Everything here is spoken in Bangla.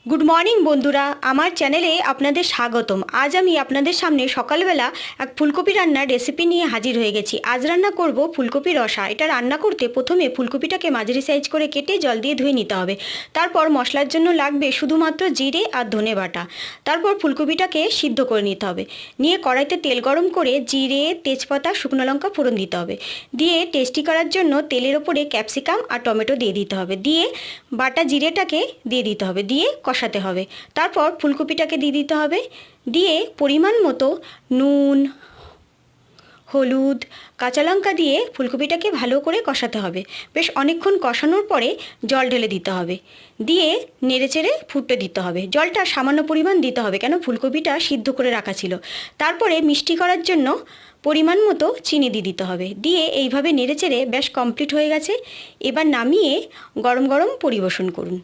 গুড মর্নিং বন্ধুরা, আমার চ্যানেলে আপনাদের স্বাগতম। আজ আমি আপনাদের সামনে সকালবেলা এক ফুলকপি রান্নার রেসিপি নিয়ে হাজির হয়ে গেছি। আজ রান্না করব ফুলকপি রসা। এটা রান্না করতে প্রথমে ফুলকপিটাকে মাঝারি সাইজ করে কেটে জল দিয়ে ধুয়ে নিতে হবে। তারপর মশলার জন্য লাগবে শুধুমাত্র জিরে আর ধনে বাটা। তারপর ফুলকপিটাকে সিদ্ধ করে নিতে হবে। নিয়ে কড়াইতে তেল গরম করে জিরে, তেজপাতা, শুকনো লঙ্কা ফোড়ন দিতে হবে। দিয়ে টেস্টি করার জন্য তেলের ওপরে ক্যাপসিকাম আর টমেটো দিয়ে দিতে হবে। দিয়ে বাটা জিরেটাকে দিয়ে দিতে হবে, দিয়ে কষাতে হবে। তারপর ফুলকপিটাকে দিয়ে দিতে হবে। দিয়ে পরিমাণ মতো নুন, হলুদ, কাঁচা লঙ্কা দিয়ে ফুলকপিটাকে ভালো করে কষাতে হবে। বেশ অনেকক্ষণ কষানোর পরে জল ঢেলে দিতে হবে। দিয়ে নেড়েচেড়ে ফুটতে দিতে হবে। জলটা সামান্য পরিমাণ দিতে হবে, কেন ফুলকপিটা সিদ্ধ করে রাখা ছিল। তারপরে মিষ্টি করার জন্য পরিমাণ মতো চিনি দিয়ে দিতে হবে। দিয়ে এইভাবে নেড়েচেড়ে বেশ কমপ্লিট হয়ে গেছে। এবার নামিয়ে গরম গরম পরিবেশন করুন।